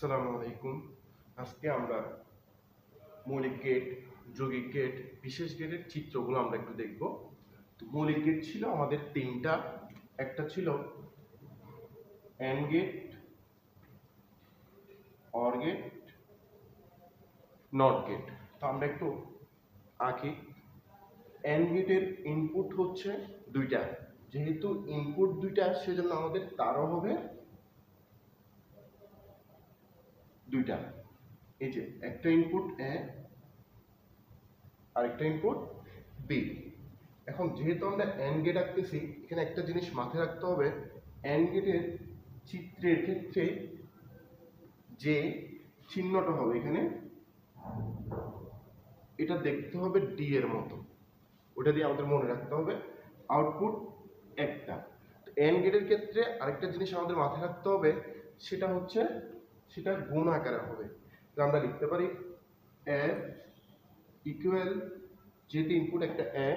আসসালামু আলাইকুম। আজকে আমরা মৌলিক গেট, যৌগিক গেট, বিশেষ গেটের চিত্রগুলো আমরা একটু দেখব। তো মৌলিক গেট ছিল আমাদের তিনটা। একটা ছিল and gate, or gate, not gate. তো আমরা একটু আঁকি। অ্যান্ড গেটের ইনপুট হচ্ছে দুইটা, যেহেতু ইনপুট দুইটা সেজন্য আমাদের তারও হবে দুইটা। এই যে একটা ইনপুট এ, আরেকটা ইনপুট বি। এখন যেহেতু আমরা অ্যান্ড গেট আঁকতেছি, এখানে একটা জিনিস মাথায় রাখতে হবে, অ্যান্ড গেটের চিত্রের ক্ষেত্রে যে চিহ্নটা হবে এখানে, এটা দেখতে হবে ডি এর মতো। ওটা দিয়ে আমাদের মনে রাখতে হবে আউটপুট একটা। অ্যান্ড গেটের ক্ষেত্রে আরেকটা জিনিস আমাদের মাথায় রাখতে হবে, সেটা হচ্ছে সেটা গুণ আকারে হবে। তো আমরা লিখতে পারি এফ ইকুয়াল, যেহেতু ইনপুট একটা এ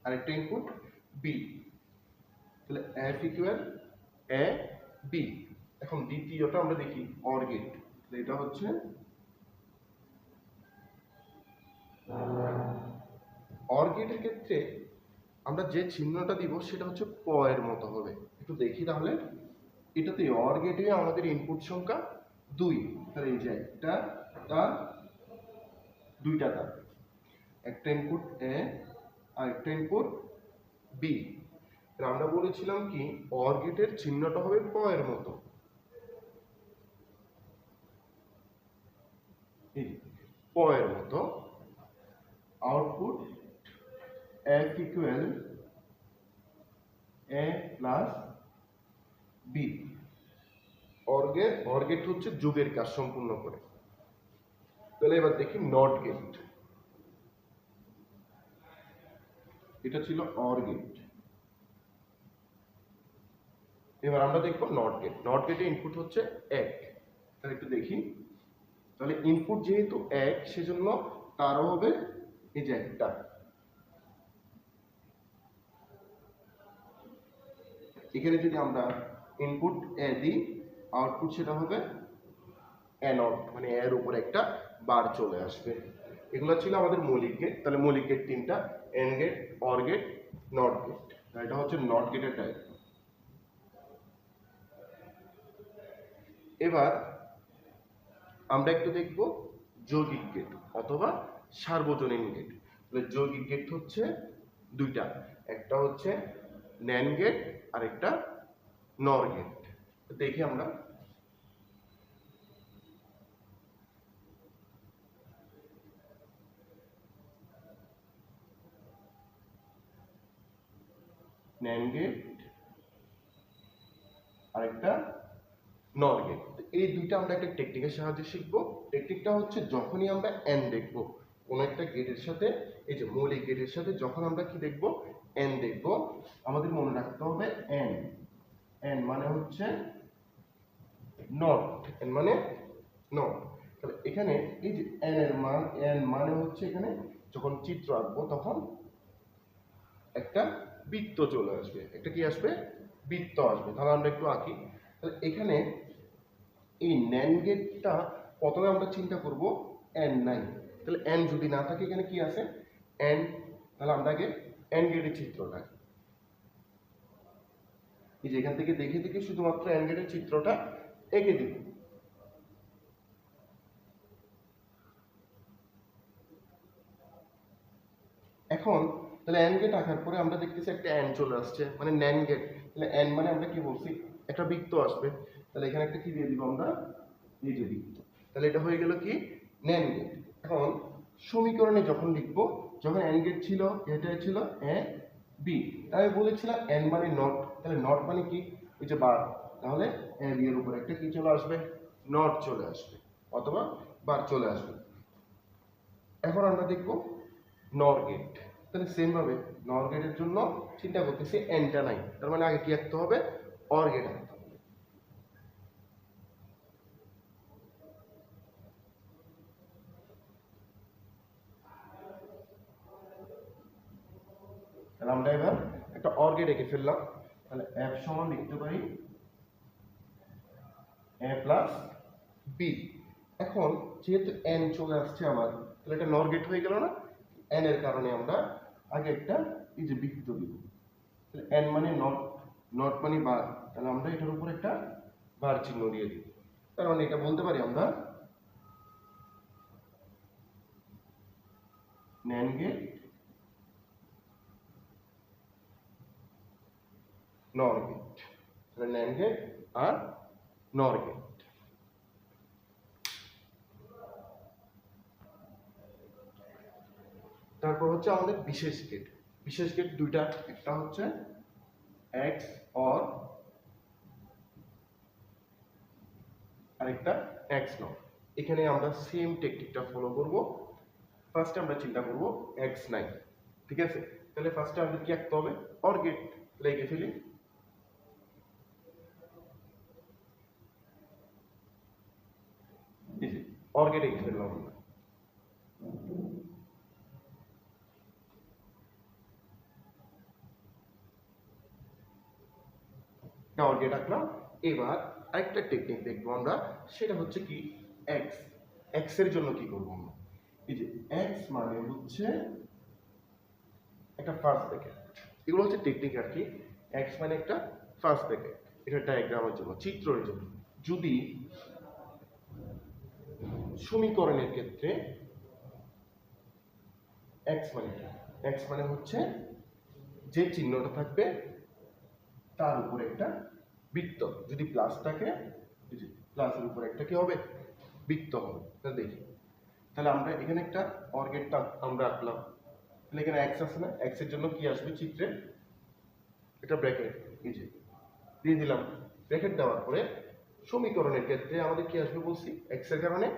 আরেকটা ইনপুট বি, তাহলে এফ ইকুয়াল এ বি। এখন দ্বিতীয়টা আমরা দেখি অর গেট। এটা হচ্ছে অর গেটের ক্ষেত্রে আমরা যে চিহ্নটা দিব সেটা হচ্ছে প এর মতো হবে। একটু দেখি তাহলে। এটাতে অর গেটে আমাদের ইনপুট সংখ্যা 2, তাহলে এই যে একটা তার দুইটা তার, একটা ইনপুট এ আর একটা ইনপুট বি। আমরা বলেছিলাম কি অর গেটের চিহ্নটা হবে প এর মতো। প এর মতো output F equal A plus B. Or gate হচ্ছে যোগের কাজ সম্পূর্ণ করে। তাহলে এবার দেখি নট গেট। এটা ছিল অর গেট। এবার আমরা দেখবো নট গেট। নট গেটে ইনপুট হচ্ছে 1। তাহলে একটু দেখি। তাহলে ইনপুট যেহেতু 1 সেজন্য তারও হবে এই যে একটা। এখানে যদি আমরা ইনপুট এ দিই, আউটপুট সেটা হবে এ নট, মানে এর উপরে একটা বার চলে আসবে। এগুলো ছিল আমাদের মৌলিক গেট। তাহলে মৌলিক গেট তিনটা, and gate, or gate, not gate. এটা হচ্ছে নট গেটের টাইপ। এবার আমরা একটু দেখব যৌগিক গেট অথবা সার্বজনীন গেট। তাহলে যৌগিক গেট হচ্ছে দুইটা, একটা হচ্ছে ন্যান্ড গেট আর একটা নর গেট। দেখি আমরা। ন্যান্ড গেট আর একটা নর গেট। এই দুইটা আমরা একটা টেকনিকের সাহায্যে শিখবো। টেকনিকটা হচ্ছে যখনই আমরা এন দেখব কোন একটা গেটের সাথে, এই যে মৌলিক গেটের সাথে যখন আমরা কি দেখব, এন দেখব, আমাদের মনে রাখতে হবে এন। এন মানে হচ্ছে নট, এন মানে নট। তাহলে এখানে এই যে এন এর মান, এন মানে হচ্ছে এখানে যখন চিত্র আঁকবো তখন একটা বৃত্ত চলে আসবে। একটা কি আসবে? বৃত্ত আসবে। তাহলে আমরা একটু আঁকি। তাহলে এখানে এই ন্যান্ড গেটটা প্রথমে আমরা চিন্তা করব এন নাই। তাহলে এন যদি না থাকে এখানে কি আছে? এন। তাহলে আমরা আগে এন গেটের চিত্রটা আঁকি। এই যে এখান থেকে দেখে দেখে শুধুমাত্র এন গেটের চিত্রটা এঁকে দিব। এখন তাহলে এন গেট আঁকার পরে আমরা দেখতেছি একটা এন চলে আসছে, মানে ন্যান্ড গেট। তাহলে এন মানে আমরা কি বলছি? একটা বৃত্ত আসবে। তাহলে এখানে একটা কি দিয়ে দিব আমরা? এই যে বৃত্ত। তাহলে এটা হয়ে গেল কি? NAND gate. এখন সমীকরণে যখন লিখবো, যখন এন গেট ছিল এটা ছিল এ বি, আমি বলেছিলাম এন মানে নট। তাহলে নট মানে কি? এই যে বার। তাহলে এ বি এর উপর একটা কি চলে আসবে? নট চলে আসবে অথবা বার চলে আসবে। এখন আমরা দেখব নর গেট। তাহলে সেম ভাবে নর গেটের জন্য চিন্তা করতেছি এনটা নাই, তার মানে আগে কি আঁকতে হবে? অর গেট আঁকতে হবে। তাহলে আমরা এবার একটা অর গেট এঁকে ফেললাম। তাহলে এফ সমান লিখতে পারি এ প্লাস বি। এখন যেহেতু এন চলে আসছে আমার, তাহলে এটা নর গেট হয়ে গেল না? এন এর কারণে আমরা আগে একটা এই যে বৃত্ত দিব। এন মানে নট, নট মানে বার, তাহলে আমরা এটার উপর একটা বার চিহ্ন দিয়ে দিই। তার মানে এটা বলতে পারি আমরা ন্যান গেট, নর গেট। তাহলে ন্যান গেট আর নর গেট। তারপর হচ্ছে আমাদের বিশেষ গেট। বিশেষ গেট দুইটা, একটা হচ্ছে এক্স অর, আরেকটা এক্স নট। এখানে আমরা সেম টেকনিকটা ফলো করব। ফার্স্টে আমরা চিন্তা করব এক্স নাই, ঠিক আছে? তাহলে ফার্স্টে আমাদের কি আঁকতে হবে? Or gate. লিখে ফেলি, অর গেট এঁকে ফেললাম আমরা। অর গেট আঁকলাম। এবার আরেকটা টেকনিক দেখবো আমরা, সেটা হচ্ছে কি এক্স। এক্স এর জন্য কি করবো আমরা? এই যে এক্স মানে হচ্ছে একটা ফার্স্ট ব্র্যাকেট। এগুলো হচ্ছে টেকনিক আর কি। এক্স মানে একটা ফার্স্ট ব্র্যাকেট, এটা ডায়াগ্রামের জন্য, চিত্রের জন্য। যদি সমীকরণের ক্ষেত্রে এক্স মানে কি? এক্স মানে হচ্ছে যে চিহ্নটা থাকবে তার উপরে একটা বৃত্ত। যদি প্লাস থাকে, প্লাসের উপরে একটা কি হবে? বৃত্ত হবে। তাহলে দেখি, তাহলে আমরা এখানে একটা অর গেটটা আমরা আঁকলাম। তাহলে এখানে এক্স আছে না? এক্স এর জন্য কি আসবে চিত্রে? এটা ব্র্যাকেট, এই যে দিয়ে দিলাম। ব্র্যাকেট দেওয়ার পরে সমীকরণের ক্ষেত্রে আমাদের কি আসবে বলছি? এক্স এর কারণে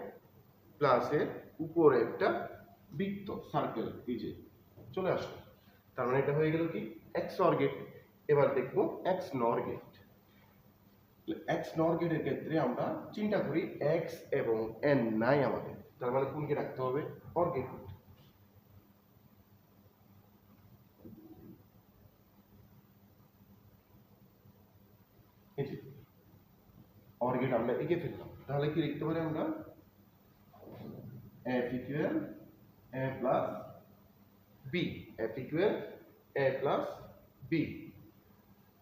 প্লাসের উপরে একটা বৃত্ত, সার্কেল, এই যে চলে আসলো। তার মানে এটা হয়ে গেল কি এক্স অর গেট। এবার দেখবো এক্স নর গেট। এক্স নর গেটের ক্ষেত্রে আমরা চিন্তা করি এক্স এবং এন নাই আমাদের, তার মানে কোনকে রাখতে হবে? Or gate. এই যে অর গেট আমরা এঁকে ফেললাম। তাহলে কি লিখতে পারি আমরা? F equal A plus B. F equal A plus B.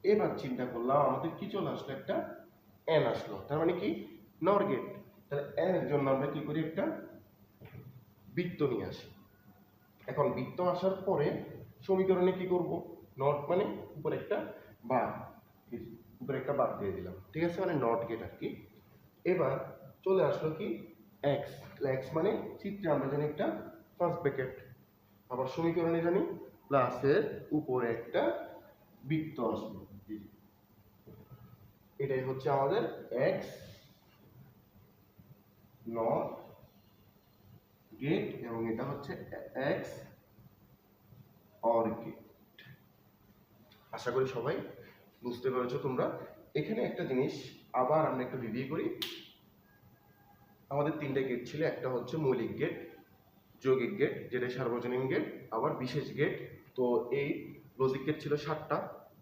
এবার চিন্তা করলাম আমাদের কি চলে আসলো? একটা এন আসলো, তার মানে কি নর গেট। তাহলে এন এর জন্য আমরা কি করি? একটা বৃত্ত নিয়ে আসি। এখন বৃত্ত আসার পরে সমীকরণে কি করব? নট মানে উপরে একটা বার, উপরে একটা বার দিয়ে দিলাম, ঠিক আছে? মানে নট গেট আর কি। এবার চলে আসলো কি এক্স। এক্স মানে চিত্রে আমরা জানি একটা ফার্স্ট ব্র্যাকেট, আবার সমীকরণে জানি প্লাসের উপরে একটা বৃত্ত আসবে। এটাই হচ্ছে আমাদের এক্স নট গেট, এবং এটা হচ্ছে এক্স অর গেট। আশা করি সবাই বুঝতে পেরেছো তোমরা। এখানে একটা জিনিস আবার আমরা একটু রিভিউ করি। আমাদের তিনটে গেট ছিল, একটা হচ্ছে মৌলিক গেট, যৌগিক গেট যেটা সার্বজনীন গেট, আবার বিশেষ গেট। তো এই লজিক গেট ছিল 7টা।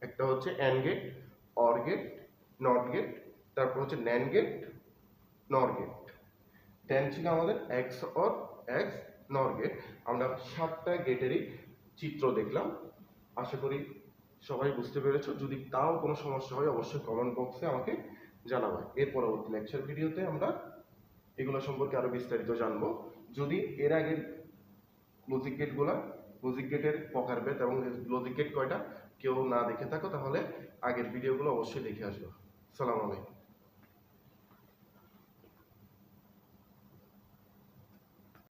একটা হচ্ছে and gate, or gate, not gate, তারপর হচ্ছে NAND gate, NOR gate. Then ছিল আমাদের X OR, X NOR gate. আমরা 7টা গেটেরই চিত্র দেখলাম। আশা করি সবাই বুঝতে পেরেছো। যদি তাও কোনো সমস্যা হয় অবশ্যই কমেন্ট বক্সে আমাকে জানাবে। এর পরবর্তী লেকচার ভিডিওতে আমরা এগুলো সম্পর্কে আরো বিস্তারিত জানবো। যদি এর আগের লজিক গেটের প্রকারভেদ এবং লজিক গেট কয়টা কেউ না দেখে থাকো, তাহলে আগের ভিডিওগুলো অবশ্যই দেখে আসবে। সালাম আলাইকুম।